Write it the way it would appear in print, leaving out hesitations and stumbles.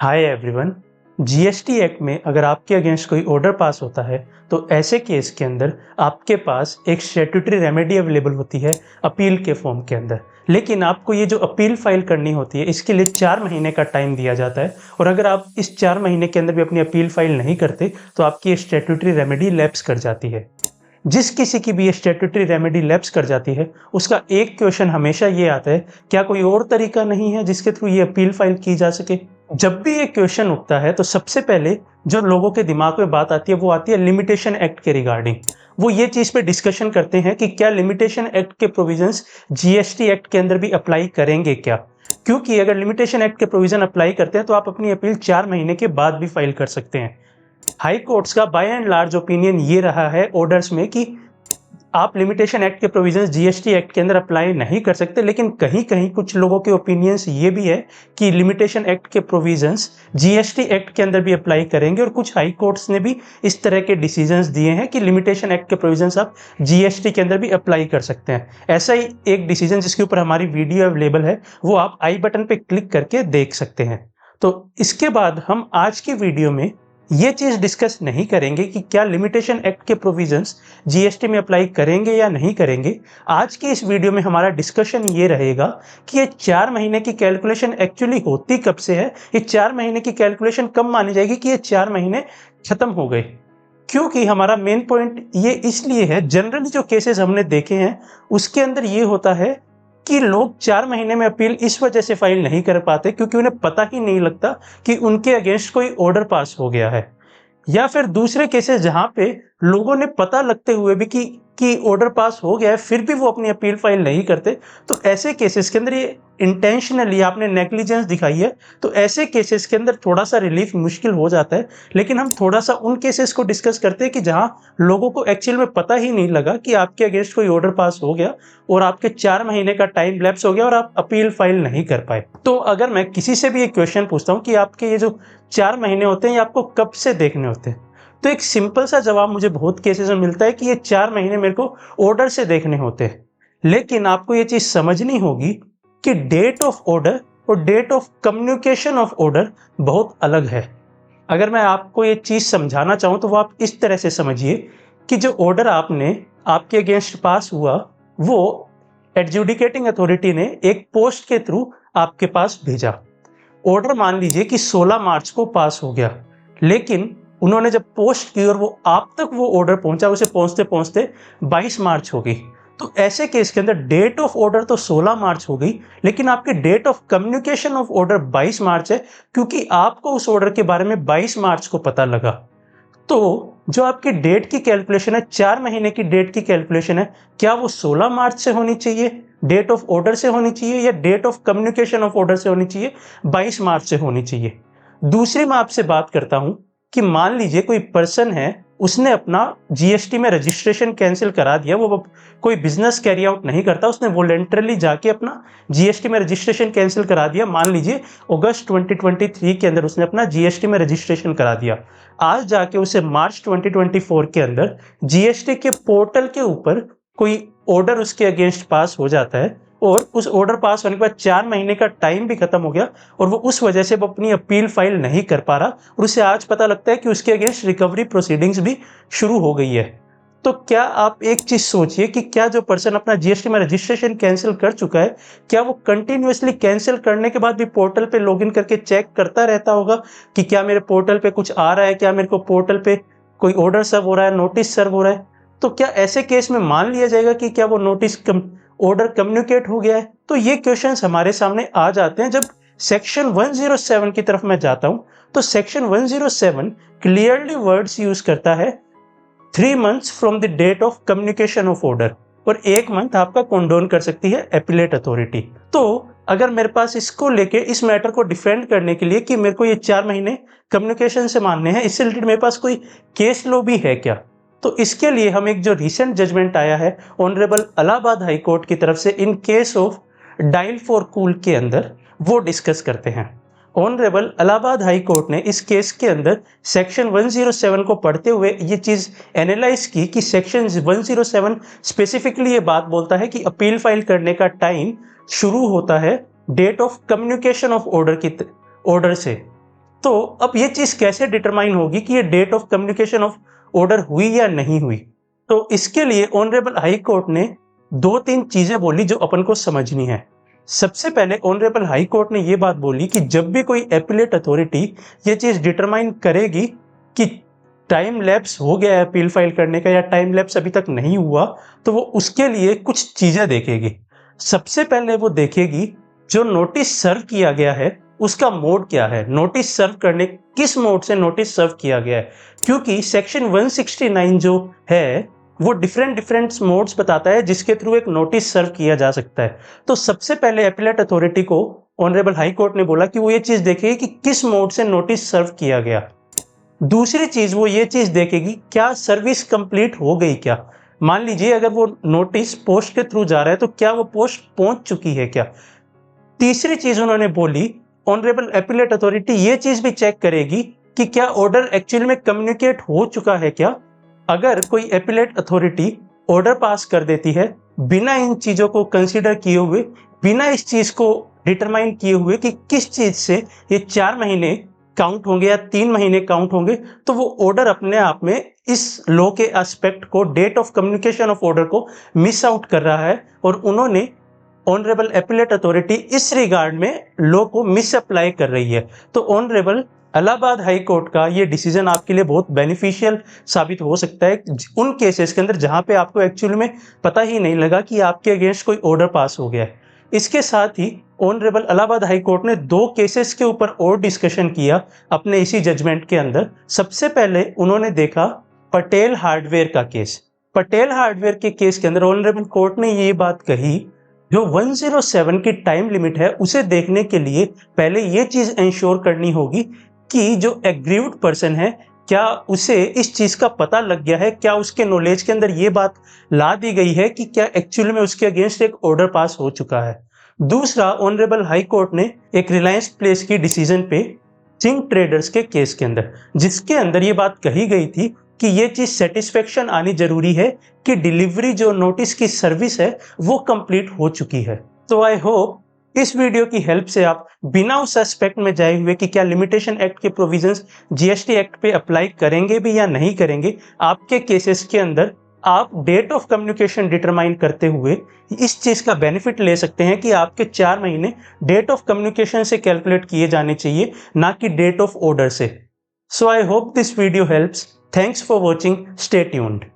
Hi everyone. GST act में अगर आपके अगेंस्ट कोई ऑर्डर पास होता है तो ऐसे केस के अंदर आपके पास एक स्टैट्यूटरी रेमेडी अवेलेबल होती है अपील के फॉर्म के अंदर। लेकिन आपको ये जो अपील फाइल करनी होती है इसके लिए 4 महीने का टाइम दिया जाता है और अगर आप इस 4 महीने के अंदर भी अपनी अपील फाइल नहीं करते तो आपकी ये स्टैट्यूटरी रेमेडी लैप्स कर जाती है। जिस किसी की भी ये स्टैट्यूटरी रेमेडी लैप्स कर जाती है उसका एक क्वेश्चन हमेशा ये आता है, क्या कोई और तरीका नहीं है जिसके थ्रू ये अपील फाइल की जा सके। जब भी ये क्वेश्चन उठता है तो सबसे पहले जो लोगों के दिमाग में बात आती है वो आती है लिमिटेशन एक्ट के रिगार्डिंग। वो ये चीज पे डिस्कशन करते हैं कि क्या लिमिटेशन एक्ट के प्रोविजंस जीएसटी एक्ट के अंदर भी अप्लाई करेंगे क्या, क्योंकि अगर लिमिटेशन एक्ट के प्रोविजन अप्लाई करते हैं तो आप अपनी अपील 4 महीने के बाद भी फाइल कर सकते हैं। हाई कोर्ट्स का बाय एंड लार्ज ओपिनियन ये रहा है ऑर्डर्स में कि आप लिमिटेशन एक्ट के प्रोविजंस जीएसटी एक्ट के अंदर अप्लाई नहीं कर सकते, लेकिन कहीं कहीं कुछ लोगों के ओपिनियंस ये भी है कि लिमिटेशन एक्ट के प्रोविजंस जीएसटी एक्ट के अंदर भी अप्लाई करेंगे और कुछ हाई कोर्ट्स ने भी इस तरह के डिसीजंस दिए हैं कि लिमिटेशन एक्ट के प्रोविजंस आप जीएसटी के अंदर भी अप्लाई कर सकते हैं। ऐसा ही एक डिसीजन जिसके ऊपर हमारी वीडियो अवेलेबल है वो आप आई बटन पे क्लिक करके देख सकते हैं। तो इसके बाद हम आज की वीडियो में ये चीज डिस्कस नहीं करेंगे कि क्या लिमिटेशन एक्ट के प्रोविजंस जीएसटी में अप्लाई करेंगे या नहीं करेंगे। आज की इस वीडियो में हमारा डिस्कशन ये रहेगा कि ये 4 महीने की कैलकुलेशन एक्चुअली होती कब से है, ये 4 महीने की कैलकुलेशन कब मानी जाएगी कि ये 4 महीने खत्म हो गए। क्योंकि हमारा मेन पॉइंट ये इसलिए है, जनरली जो केसेस हमने देखे हैं उसके अंदर ये होता है कि लोग 4 महीने में अपील इस वजह से फाइल नहीं कर पाते क्योंकि उन्हें पता ही नहीं लगता कि उनके अगेंस्ट कोई ऑर्डर पास हो गया है, या फिर दूसरे केसेस जहां पे लोगों ने पता लगते हुए भी कि ऑर्डर पास हो गया है फिर भी वो अपनी अपील फाइल नहीं करते। तो ऐसे केसेस के अंदर ये इंटेंशनली आपने नेग्लिजेंस दिखाई है, तो ऐसे केसेस के अंदर थोड़ा सा रिलीफ मुश्किल हो जाता है। लेकिन हम थोड़ा सा उन केसेस को डिस्कस करते हैं कि जहां लोगों को एक्चुअल में पता ही नहीं लगा कि आपके अगेंस्ट कोई ऑर्डर पास हो गया और आपके 4 महीने का टाइम लैप्स हो गया और आप अपील फाइल नहीं कर पाए। तो अगर मैं किसी से भी एक क्वेश्चन पूछता हूँ कि आपके ये जो 4 महीने होते हैं ये आपको कब से देखने होते हैं, तो एक सिंपल सा जवाब मुझे बहुत केसेस में मिलता है कि ये 4 महीने मेरे को ऑर्डर से देखने होते हैं। लेकिन आपको ये चीज समझनी होगी कि डेट ऑफ ऑर्डर और date of communication of order बहुत अलग है। अगर मैं आपको ये चीज समझाना चाहूं तो वो आप इस तरह से समझिए कि जो ऑर्डर आपने आपके अगेंस्ट पास हुआ वो एडजुडिकेटिंग अथॉरिटी ने एक पोस्ट के थ्रू आपके पास भेजा। ऑर्डर मान लीजिए कि 16 मार्च को पास हो गया, लेकिन उन्होंने जब पोस्ट की और वो आप तक वो ऑर्डर पहुंचा उसे पहुंचते पहुंचते 22 मार्च हो गई। तो ऐसे केस के अंदर डेट ऑफ ऑर्डर तो 16 मार्च हो गई, लेकिन आपकी date of communication of order 22 March है, क्योंकि आपको उस ऑर्डर के बारे में 22 मार्च को पता लगा। तो जो आपकी डेट की कैलकुलेशन है, 4 महीने की डेट की कैलकुलेशन है, क्या वो 16 मार्च से होनी चाहिए, डेट ऑफ ऑर्डर से होनी चाहिए, या date of communication of order से होनी चाहिए, 22 मार्च से होनी चाहिए। दूसरी मैं आपसे बात करता हूं कि मान लीजिए कोई पर्सन है, उसने अपना जीएसटी में रजिस्ट्रेशन कैंसिल करा दिया, वो कोई बिजनेस कैरी आउट नहीं करता, उसने वॉलेंटरली जाके अपना जीएसटी में रजिस्ट्रेशन कैंसिल करा दिया। मान लीजिए अगस्त 2023 के अंदर उसने अपना जीएसटी में रजिस्ट्रेशन करा दिया। आज जाके उसे मार्च 2024 के अंदर जीएसटी के पोर्टल के ऊपर कोई ऑर्डर उसके अगेंस्ट पास हो जाता है और उस ऑर्डर पास होने के बाद 4 महीने का टाइम भी खत्म हो गया और वो उस वजह से वो अपनी अपील फाइल नहीं कर पा रहा और उसे आज पता लगता है कि उसके अगेंस्ट रिकवरी प्रोसीडिंग्स भी शुरू हो गई है। तो क्या आप एक चीज सोचिए कि क्या जो पर्सन अपना जीएसटी में रजिस्ट्रेशन कैंसिल कर चुका है, क्या वो कंटिन्यूअसली कैंसिल करने के बाद भी पोर्टल पे लॉगिन करके चेक करता रहता होगा कि क्या मेरे पोर्टल पे कुछ आ रहा है, क्या मेरे को पोर्टल पे कोई ऑर्डर सर्व हो रहा है, नोटिस सर्व हो रहा है। तो क्या ऐसे केस में मान लिया जाएगा कि क्या वो नोटिस ऑर्डर कम्युनिकेट हो गया है। तो ये क्वेश्चंस हमारे सामने आ जाते हैं जब सेक्शन 107 की तरफ मैं जाता हूं। तो सेक्शन 107 क्लियरली वर्ड्स यूज करता है 3 months from the date of communication of order, और 1 मंथ आपका कंडोन कर सकती है एपिलेट अथॉरिटी। तो अगर मेरे पास इसको लेके इस मैटर को डिफेंड करने के लिए कि मेरे को ये 4 महीने कम्युनिकेशन से मानने हैं, इससे रिलेटेड मेरे पास कोई केस लॉ भी है क्या, तो इसके लिए हम एक जो रिसेंट जजमेंट आया है ऑनरेबल इलाहाबाद हाई कोर्ट की तरफ से in case of dial for cool के अंदर, वो डिस्कस करते हैं। ऑनरेबल इलाहाबाद हाई कोर्ट ने इस केस के अंदर सेक्शन 107 को पढ़ते हुए ये चीज एनालाइज की कि सेक्शन 107 स्पेसिफिकली ये बात बोलता है कि अपील फाइल करने का टाइम शुरू होता है date of communication of order से। तो अब ये चीज़ कैसे डिटरमाइन होगी कि ये date of communication of order हुई या नहीं हुई? तो इसके लिए ऑनरेबल हाई कोर्ट ने 2-3 चीज़ें बोली जो अपन को समझनी है। सबसे पहले ऑनरेबल हाई कोर्ट ने ये बात बोली कि जब भी कोई एपीलेट अथॉरिटी ये चीज़ डिटरमाइन करेगी कि टाइम लैप्स हो गया है अपील फाइल करने का या टाइम लैप्स अभी तक नहीं हुआ, तो वो उसके लिए कुछ चीज़ें देखेगी। सबसे पहले वो देखेगी जो नोटिस सर्व किया गया है उसका मोड क्या है, नोटिस सर्व करने किस मोड से नोटिस सर्व किया गया है, क्योंकि सेक्शन 169 जो है वो डिफरेंट मोड्स बताता है जिसके थ्रू एक नोटिस सर्व किया जा सकता है। तो सबसे पहले एपीलेट अथॉरिटी को ऑनरेबल हाई कोर्ट ने बोला कि वो ये चीज देखेगी कि किस मोड से नोटिस सर्व किया गया। दूसरी चीज वो ये चीज देखेगी क्या सर्विस कंप्लीट हो गई क्या। मान लीजिए अगर वो नोटिस पोस्ट के थ्रू जा रहा है तो क्या वो पोस्ट पहुंच चुकी है क्या। तीसरी चीज उन्होंने बोली ऑनरेबल एपीलेट अथॉरिटी ये चीज भी चेक करेगी कि क्या ऑर्डर एक्चुअल में कम्युनिकेट हो चुका है क्या। अगर कोई एपीलेट अथॉरिटी ऑर्डर पास कर देती है बिना इन चीजों को कंसीडर किए हुए, बिना इस चीज को डिटरमाइन किए हुए कि किस चीज से ये 4 महीने काउंट होंगे या 3 महीने काउंट होंगे, तो वो ऑर्डर अपने आप में इस लॉ के एस्पेक्ट को, date of communication of order को मिस आउट कर रहा है और उन्होंने ऑनरेबल एपीलेट अथॉरिटी इस रिगार्ड में लॉ को मिस अप्लाई कर रही है। तो ऑनरेबल इलाहाबाद हाई कोर्ट का ये डिसीजन आपके लिए बहुत बेनिफिशियल साबित हो सकता है उन केसेस के अंदर जहां पे आपको एक्चुअली में पता ही नहीं लगा कि आपके अगेंस्ट कोई ऑर्डर पास हो गया है। इसके साथ ही ऑनरेबल इलाहाबाद हाई कोर्ट ने 2 केसेस के ऊपर और डिस्कशन किया अपने इसी जजमेंट के अंदर। सबसे पहले उन्होंने देखा पटेल हार्डवेयर का केस। पटेल हार्डवेयर के केस के अंदर ऑनरेबल कोर्ट ने ये बात कही जो 107 की टाइम लिमिट है उसे देखने के लिए पहले ये चीज इंश्योर करनी होगी कि जो एग्रीव्ड पर्सन है क्या उसे इस चीज का पता लग गया है, क्या उसके नॉलेज के अंदर ये बात ला दी गई है कि क्या एक्चुअली में उसके अगेंस्ट एक ऑर्डर पास हो चुका है। दूसरा ऑनरेबल हाई कोर्ट ने एक रिलायंस प्लेस की डिसीजन पे सिंह ट्रेडर्स के केस के अंदर, जिसके अंदर ये बात कही गई थी कि ये चीज सेटिस्फेक्शन आनी जरूरी है कि डिलीवरी जो नोटिस की सर्विस है वो कंप्लीट हो चुकी है। तो आई होप इस वीडियो की हेल्प से आप बिना उस एस्पेक्ट में जाए हुए कि क्या लिमिटेशन एक्ट के प्रोविजंस जीएसटी एक्ट पे अप्लाई करेंगे भी या नहीं करेंगे, आपके केसेस के अंदर आप डेट ऑफ कम्युनिकेशन डिटरमाइन करते हुए इस चीज का बेनिफिट ले सकते हैं कि आपके 4 महीने डेट ऑफ कम्युनिकेशन से कैलकुलेट किए जाने चाहिए, ना कि डेट ऑफ ऑर्डर से। So I hope this video helps. Thanks for watching. Stay tuned.